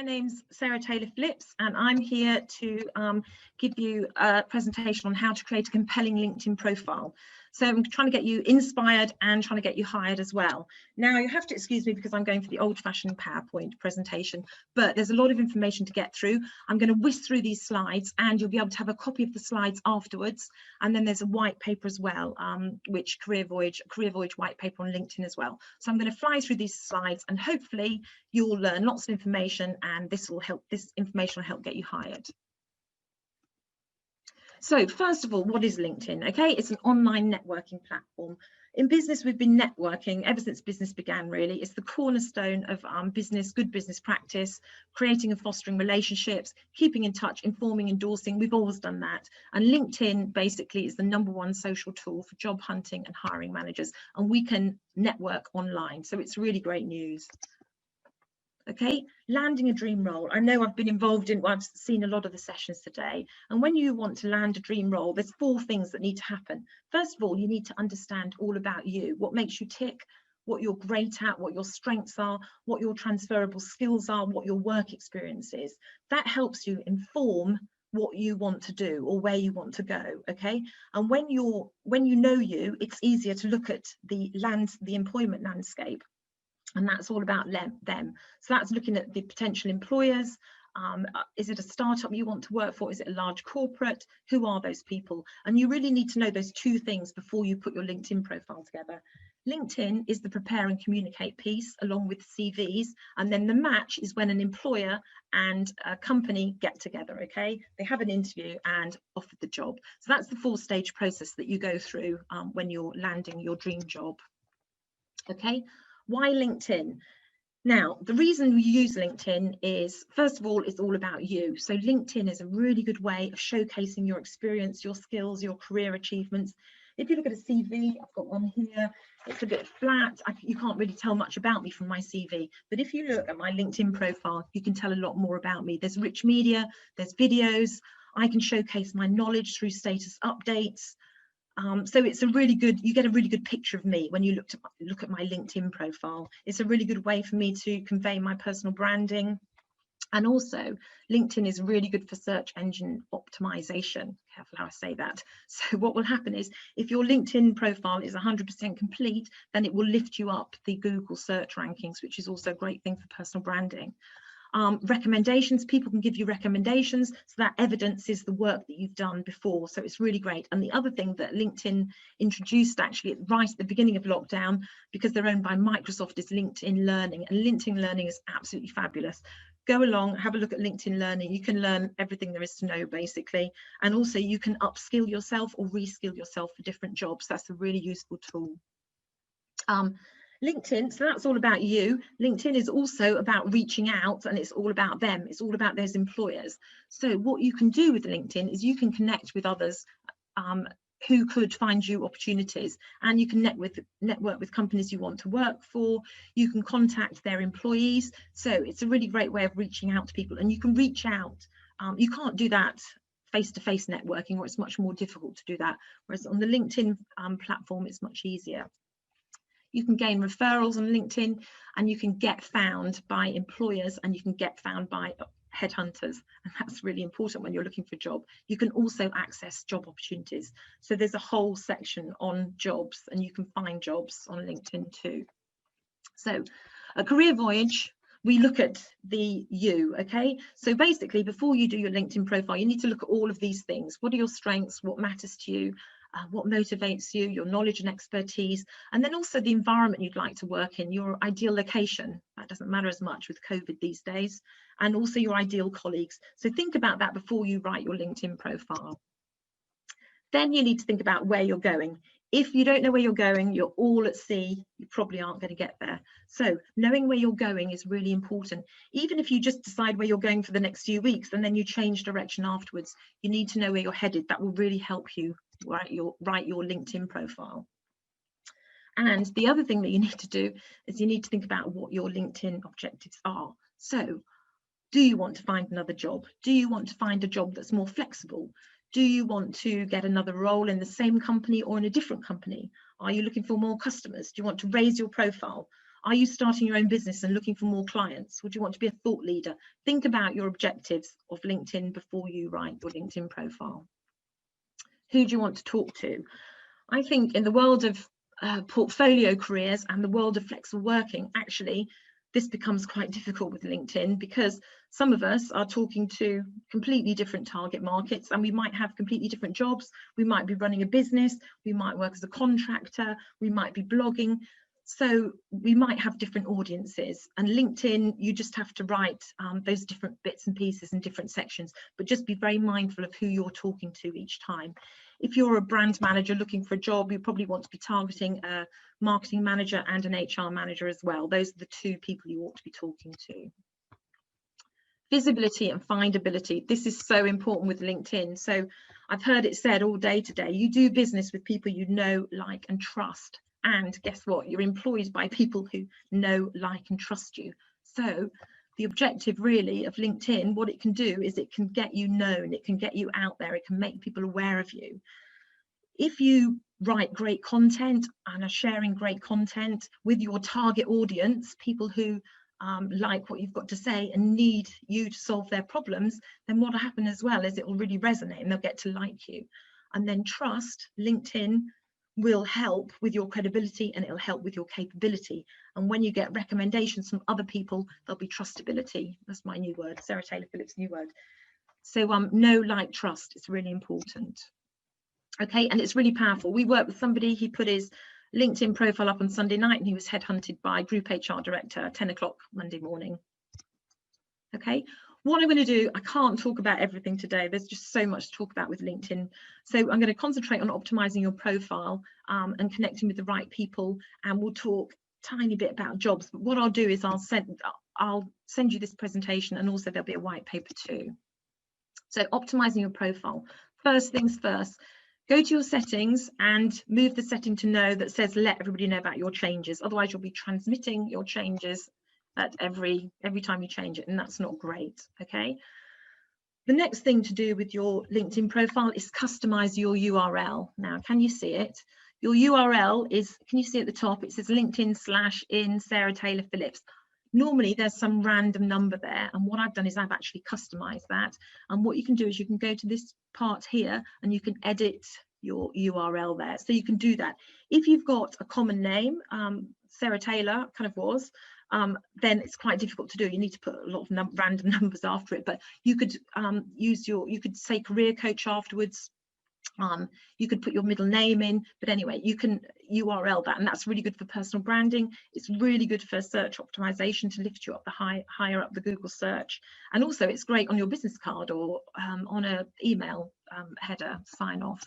name's Sarah Taylor-Phillips, and I'm here to give you a presentation on how to create a compelling LinkedIn profile. So I'm trying to get you inspired and trying to get you hired as well. Now, you have to excuse me because I'm going for the old-fashioned PowerPoint presentation, but there's a lot of information to get through. I'm going to whisk through these slides, and you'll be able to have a copy of the slides afterwards. And then there's a white paper as well, which career voyage white paper on LinkedIn as well. So I'm going to fly through these slides, and hopefully you'll learn lots of information, and this information will help get you hired. So first of all, what is LinkedIn? Okay, it's an online networking platform. In business, we've been networking ever since business began, really. It's the cornerstone of good business practice, creating and fostering relationships, keeping in touch, informing, endorsing. We've always done that. And LinkedIn basically is the #1 social tool for job hunting and hiring managers. And we can network online. So it's really great news. Okay, landing a dream role. I know I've been involved in, well, I've seen a lot of the sessions today. And when you want to land a dream role, there's 4 things that need to happen. First of all, you need to understand all about you, what makes you tick, what you're great at, what your strengths are, what your transferable skills are, what your work experience is. That helps you inform what you want to do or where you want to go. Okay, and when you know you, it's easier to look at the employment landscape. And that's all about them. So that's looking at the potential employers. Is it a startup you want to work for? Is it a large corporate? Who are those people? And you really need to know those 2 things before you put your LinkedIn profile together. LinkedIn is the prepare and communicate piece along with CVs. And then the match is when an employer and a company get together, okay? They have an interview and offer the job. So that's the 4-stage process that you go through when you're landing your dream job, okay? Why LinkedIn? Now, the reason we use LinkedIn is, first of all, it's all about you. So LinkedIn is a really good way of showcasing your experience, your skills, your career achievements. If you look at a CV, I've got one here, it's a bit flat. You can't really tell much about me from my CV. But if you look at my LinkedIn profile, you can tell a lot more about me. There's rich media, there's videos. I can showcase my knowledge through status updates. So it's a really good, you get a really good picture of me when you look at my LinkedIn profile. It's a really good way for me to convey my personal branding. And also LinkedIn is really good for search engine optimization. Careful how I say that. So what will happen is if your LinkedIn profile is 100% complete, then it will lift you up the Google search rankings, which is also a great thing for personal branding. Recommendations, people can give you recommendations, so that evidences the work that you've done before, so it's really great. And the other thing that LinkedIn introduced actually right at the beginning of lockdown, because they're owned by Microsoft, is LinkedIn Learning, and LinkedIn Learning is absolutely fabulous. Go along, have a look at LinkedIn Learning. You can learn everything there is to know, basically, and also you can upskill yourself or reskill yourself for different jobs. That's a really useful tool. LinkedIn, so that's all about you. LinkedIn is also about reaching out, and it's all about them. It's all about those employers. So what you can do with LinkedIn is you can connect with others who could find you opportunities, and you can network with companies you want to work for. You can contact their employees. So it's a really great way of reaching out to people, and you can reach out. You can't do that face-to-face networking, or it's much more difficult to do that. Whereas on the LinkedIn platform, it's much easier. You can gain referrals on LinkedIn, and you can get found by employers, and you can get found by headhunters, and that's really important when you're looking for a job. You can also access job opportunities. So there's a whole section on jobs, and you can find jobs on LinkedIn too. So a career voyage, we look at the you, okay? So basically, before you do your LinkedIn profile, you need to look at all of these things. What are your strengths? What matters to you? What motivates you, your knowledge and expertise, and then also the environment you'd like to work in, your ideal location. That doesn't matter as much with COVID these days, and also your ideal colleagues. So think about that before you write your LinkedIn profile. Then you need to think about where you're going. If you don't know where you're going, you're all at sea, you probably aren't going to get there. So knowing where you're going is really important. Even if you just decide where you're going for the next few weeks and then you change direction afterwards, you need to know where you're headed. That will really help you write your LinkedIn profile. And the other thing that you need to do is you need to think about what your LinkedIn objectives are. So do you want to find another job? Do you want to find a job that's more flexible? Do you want to get another role in the same company or in a different company? Are you looking for more customers? Do you want to raise your profile? Are you starting your own business and looking for more clients? Would you want to be a thought leader? Think about your objectives of LinkedIn before you write your LinkedIn profile. Who do you want to talk to? I think in the world of portfolio careers and the world of flexible working, actually, this becomes quite difficult with LinkedIn, because some of us are talking to completely different target markets, and we might have completely different jobs. We might be running a business, we might work as a contractor, we might be blogging. So we might have different audiences, and LinkedIn, you just have to write those different bits and pieces in different sections, but just be very mindful of who you're talking to each time. If you're a brand manager looking for a job, you probably want to be targeting a marketing manager and an HR manager as well. Those are the two people you ought to be talking to. Visibility and findability. This is so important with LinkedIn. So I've heard it said all day today, you do business with people you know, like and trust. And guess what? You're employed by people who know, like and trust you. So the objective really of LinkedIn, what it can do is it can get you known, it can get you out there, it can make people aware of you. If you write great content and are sharing great content with your target audience, people who like what you've got to say and need you to solve their problems, then what will happen as well is it will really resonate and they'll get to like you. And then trust, LinkedIn will help with your credibility and it'll help with your capability. And when you get recommendations from other people, there'll be trustability. That's my new word, Sarah Taylor Phillips' new word. So know, like, trust, it's really important. Okay, and it's really powerful. We worked with somebody, he put his LinkedIn profile up on Sunday night and he was headhunted by Group HR Director at 10 o'clock Monday morning. Okay, what I'm going to do, I can't talk about everything today. There's just so much to talk about with LinkedIn. So I'm going to concentrate on optimizing your profile and connecting with the right people, and we'll talk a tiny bit about jobs. But what I'll do is I'll send you this presentation, and also there'll be a white paper too. So optimizing your profile. First things first, go to your settings and move the setting to no that says let everybody know about your changes. Otherwise you'll be transmitting your changes at every time you change it, and that's not great. Okay, the next thing to do with your LinkedIn profile is customize your URL. Now, can you see it? Your URL is, can you see at the top, it says LinkedIn/in Sarah Taylor Phillips. Normally there's some random number there, and what I've done is I've actually customized that. And what you can do is you can go to this part here and you can edit your URL there. So you can do that. If you've got a common name, Sarah Taylor kind of was, then it's quite difficult to do. You need to put a lot of random numbers after it, but you could you could say career coach afterwards. You could put your middle name in, but anyway, you can URL that, and that's really good for personal branding. It's really good for search optimization to lift you up the higher up the Google search, and also it's great on your business card or on a email header sign off.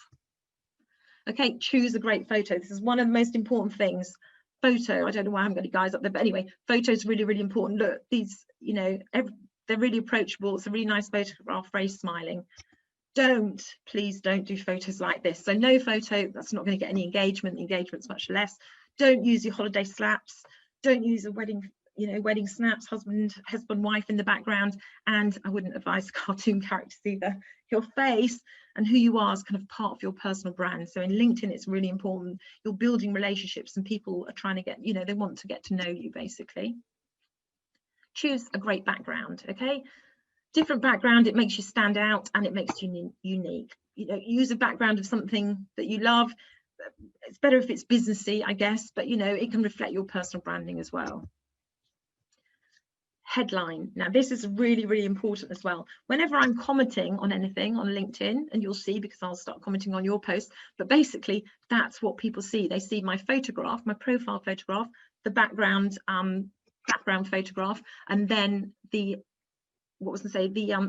Okay, choose a great photo. This is one of the most important things. Photo, I don't know why I haven't got any guys up there, but anyway, photo is really, really important. Look, these, you know, they're really approachable. It's a really nice photograph, very smiling. Please don't do photos like this. So no photo, that's not going to get any engagement. The engagement's much less. Don't use your holiday slaps. Don't use a wedding, you know, wedding snaps, husband, wife in the background. And I wouldn't advise cartoon characters either. Your face and who you are is kind of part of your personal brand. So in LinkedIn, it's really important. You're building relationships and people are trying to get, you know, they want to get to know you basically. Choose a great background, okay? Different background, it makes you stand out and it makes you unique. You know, use a background of something that you love. It's better if it's businessy, I guess, but you know, it can reflect your personal branding as well. Headline. Now this is really, really important as well. Whenever I'm commenting on anything on LinkedIn, and you'll see because I'll start commenting on your post, but basically that's what people see. They see my photograph, my profile photograph, the background photograph, and then the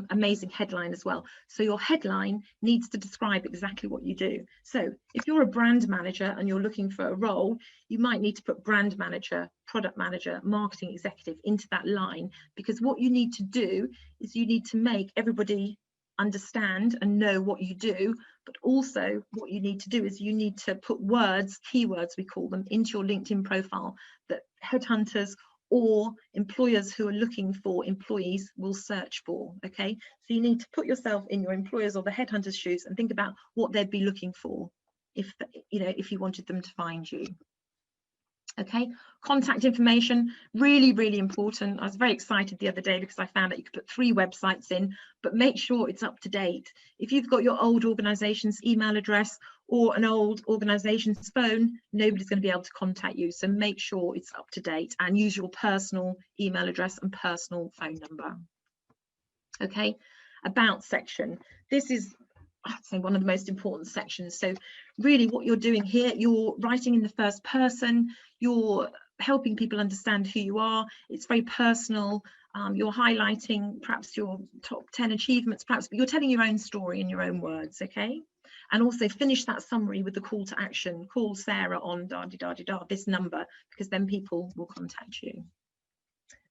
amazing headline as well. So your headline needs to describe exactly what you do. So if you're a brand manager and you're looking for a role, you might need to put brand manager, product manager, marketing executive into that line, because what you need to do is you need to make everybody understand and know what you do, but also what you need to do is you need to put words, keywords we call them, into your LinkedIn profile that headhunters or employers who are looking for employees will search for. Okay, so you need to put yourself in your employers or the headhunters' shoes and think about what they'd be looking for if, you know, if you wanted them to find you. Okay, contact information, really, really important. I was very excited the other day because I found that you could put 3 websites in, but make sure it's up to date. If you've got your old organization's email address or an old organization's phone, nobody's going to be able to contact you. So make sure it's up to date and use your personal email address and personal phone number. Okay, about section. This is, I'd say, one of the most important sections. So really what you're doing here, you're writing in the first person, you're helping people understand who you are. It's very personal. You're highlighting perhaps your top 10 achievements, perhaps, but you're telling your own story in your own words, okay? And also finish that summary with the call to action. Call Sarah on this number, because then people will contact you.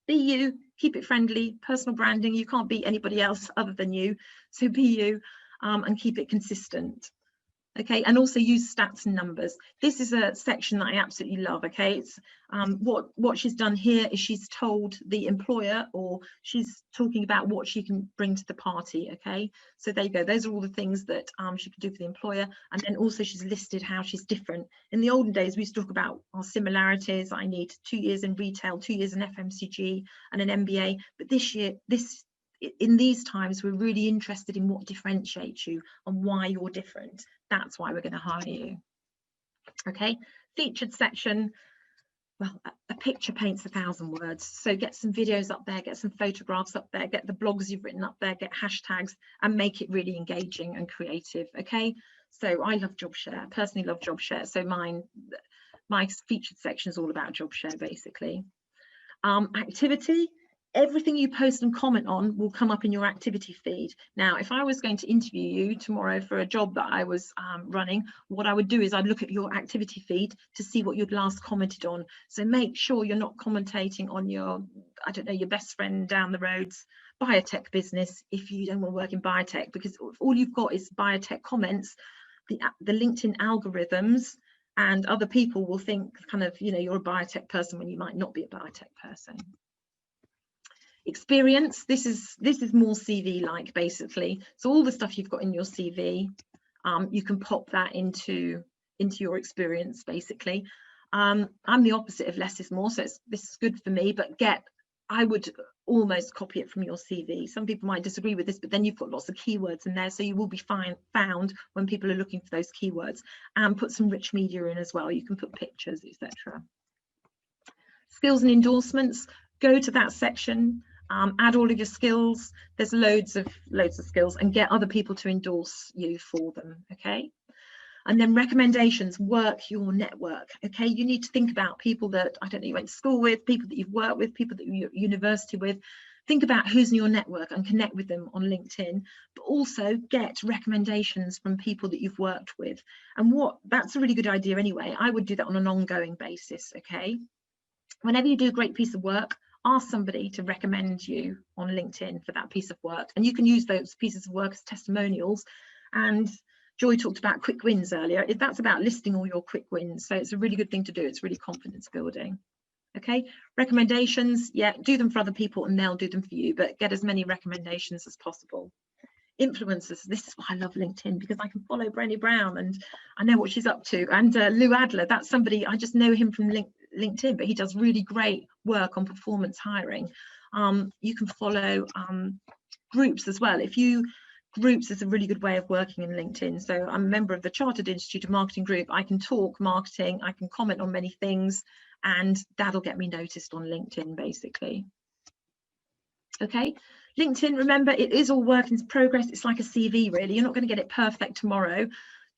Be you, keep it friendly, personal branding. You can't be anybody else other than you. So be you, and keep it consistent. Okay, and also use stats and numbers. This is a section that I absolutely love. Okay, it's what she's done here is she's told the employer, or she's talking about what she can bring to the party. Okay, so there you go. Those are all the things that she can do for the employer, and then also she's listed how she's different. In the olden days, we used to talk about our similarities. I need 2 years in retail, 2 years in FMCG, and an MBA. But in these times, we're really interested in what differentiates you and why you're different. That's why we're going to hire you. Okay, featured section. Well, a picture paints 1,000 words. So get some videos up there, get some photographs up there, get the blogs you've written up there, get hashtags, and make it really engaging and creative. Okay, so I love job share, personally love job share. So my featured section is all about job share, basically. Activity. Everything you post and comment on will come up in your activity feed. Now, if I was going to interview you tomorrow for a job that I was running, what I would do is I'd look at your activity feed to see what you'd last commented on. So make sure you're not commentating on your, I don't know, your best friend down the road's biotech business if you don't want to work in biotech, because if all you've got is biotech comments, the LinkedIn algorithms and other people will think kind of, you know, you're a biotech person when you might not be a biotech person. Experience, this is more CV like, basically. So all the stuff you've got in your CV, you can pop that into your experience, basically. I'm the opposite of less is more, so this is good for me, but I would almost copy it from your CV. Some people might disagree with this, but then you've got lots of keywords in there, so you will be found when people are looking for those keywords. And put some rich media in as well. You can put pictures, etc. Skills and endorsements, go to that section. Add all of your skills. There's loads of skills, and get other people to endorse you for them. Okay, and then recommendations. Work your network. Okay, you need to think about people that, I don't know, you went to school with, people that you've worked with, people that you're at university with. Think about who's in your network and connect with them on LinkedIn, but also get recommendations from people that you've worked with. And that's a really good idea anyway. I would do that on an ongoing basis. Okay, whenever you do a great piece of work, ask somebody to recommend you on LinkedIn for that piece of work. And you can use those pieces of work as testimonials. And Joy talked about quick wins earlier. That's about listing all your quick wins. So it's a really good thing to do. It's really confidence building. Okay, recommendations, yeah, do them for other people and they'll do them for you, but get as many recommendations as possible. Influencers, this is why I love LinkedIn, because I can follow Brené Brown and I know what she's up to. And Lou Adler, that's somebody, I just know him from LinkedIn, but he does really great work on performance hiring. You can follow groups as well. Groups is a really good way of working in LinkedIn. So I'm a member of the Chartered Institute of Marketing group. I can talk marketing, I can comment on many things, and that'll get me noticed on LinkedIn, basically. Okay, LinkedIn, remember, it is all work in progress. It's like a CV, really. You're not going to get it perfect tomorrow.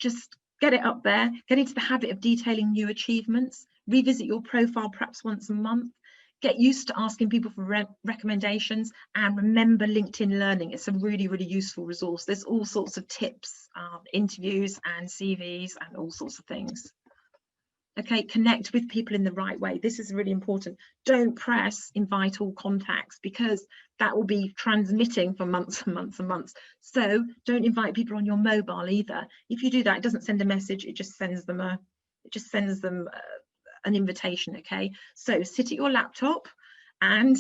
Just get it up there, get into the habit of detailing new achievements, revisit your profile perhaps once a month, get used to asking people for recommendations, and remember LinkedIn Learning. It's a really, really useful resource. There's all sorts of tips, interviews and CVs and all sorts of things. Okay, connect with people in the right way. This is really important. Don't press invite all contacts, because that will be transmitting for months and months and months. So don't invite people on your mobile either. If you do that, it doesn't send a message, it just sends them an invitation. Okay, so sit at your laptop and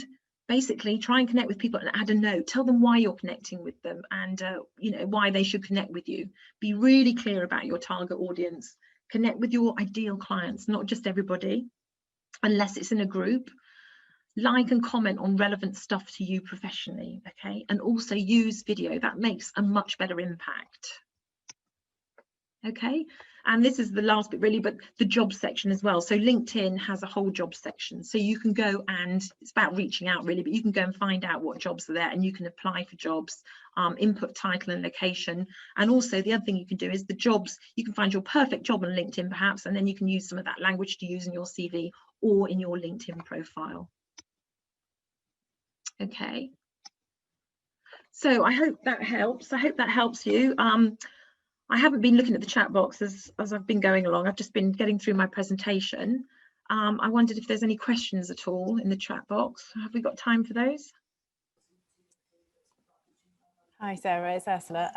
basically try and connect with people and add a note. Tell them why you're connecting with them and you know, why they should connect with you. Be really clear about your target audience. Connect with your ideal clients, not just everybody. unless it's in a group. Like and comment on relevant stuff to you professionally, okay? And also use video. That makes a much better impact. Okay, and this is the last bit really, but the job section as well. So LinkedIn has a whole job section, so you can go, and it's about reaching out really, but you can go and find out what jobs are there, and you can apply for jobs, input title and location. And also the other thing you can do is the jobs, you can find your perfect job on LinkedIn perhaps, and then you can use some of that language to use in your CV or in your LinkedIn profile. Okay, so I hope that helps. I hope that helps you. I haven't been looking at the chat box as I've been going along. I've just been getting through my presentation. I wondered if there's any questions at all in the chat box. Have we got time for those? Hi Sarah, it's Ursula.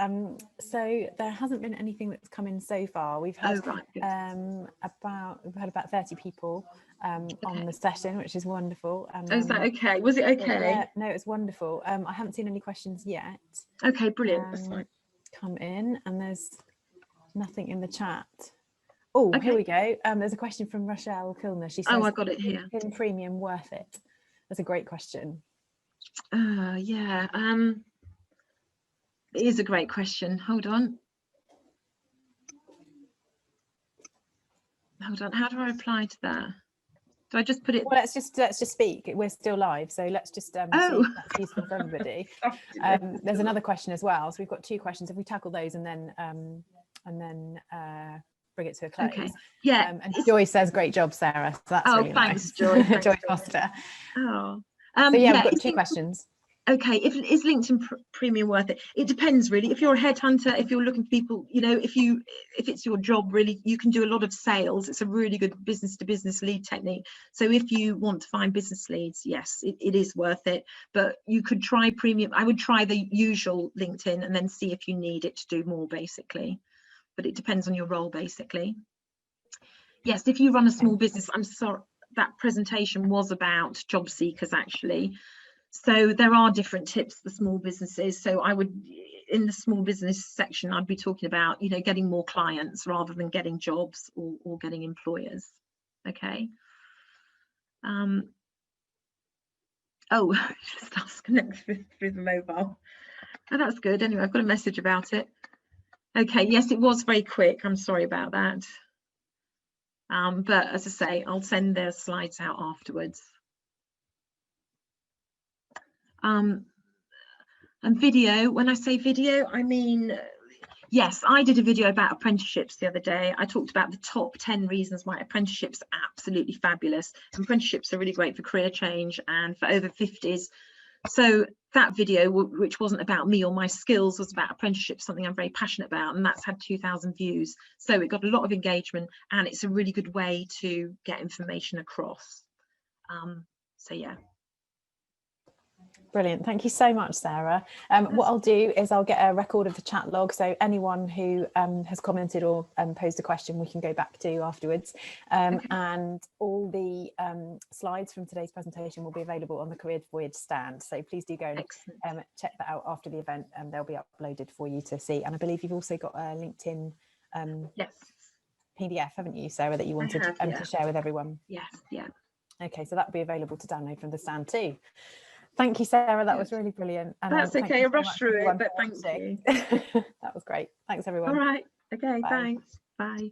So there hasn't been anything that's come in so far. We've had about 30 people on the session, which is wonderful. Is that okay? Was it okay? Yeah, no, it's wonderful. I haven't seen any questions yet. Okay, brilliant. That's fine. Come in, and there's nothing in the chat. Oh, okay. Here we go. There's a question from Rochelle Kilner. She says, oh, I got it here. Is premium worth it? That's a great question. Yeah, it is a great question. Hold on. How do I reply to that? Do I just put it? Well, let's just speak. We're still live, so let's just see if that's useful for everybody. There's another question as well. So we've got two questions. If we tackle those and then bring it to a close. Okay. Yeah. And Joy says, "Great job, Sarah." So that's really thanks, nice. Joy. Joy Foster. Oh. So yeah, we've got two questions. Okay, is LinkedIn Premium worth it? It depends really. If you're a headhunter, if you're looking for people, you know, if it's your job really, you can do a lot of sales. It's a really good business to business lead technique. So if you want to find business leads, yes, it is worth it. But you could try Premium. I would try the usual LinkedIn and then see if you need it to do more basically. But it depends on your role basically. Yes, if you run a small business, I'm sorry, that presentation was about job seekers actually. So there are different tips for small businesses. So I would, in the small business section, I'd be talking about, you know, getting more clients rather than getting jobs or getting employers. Okay. Oh, just ask connect through the mobile. Oh, that's good. Anyway, I've got a message about it. Okay. Yes, it was very quick. I'm sorry about that. But as I say, I'll send the slides out afterwards. And video, when I say video, I mean, yes, I did a video about apprenticeships the other day. I talked about the top 10 reasons why apprenticeships are absolutely fabulous. Apprenticeships are really great for career change and for over 50s. So that video, which wasn't about me or my skills, was about apprenticeships, something I'm very passionate about, and that's had 2,000 views. So it got a lot of engagement, and it's a really good way to get information across. So yeah. Brilliant. Thank you so much, Sarah. What I'll do is I'll get a record of the chat log. So anyone who has commented or posed a question, we can go back to afterwards. Okay. And all the slides from today's presentation will be available on the Career Voyage stand. So please do go and check that out after the event, and they'll be uploaded for you to see. And I believe you've also got a LinkedIn yes. PDF, haven't you, Sarah, that you wanted to share with everyone? Yes, yeah. Okay, so that'll be available to download from the stand too. Thank you, Sarah. That was really brilliant. And that's okay. I rushed through it, but thank you. That was great. Thanks, everyone. All right. Okay. Bye. Thanks. Bye.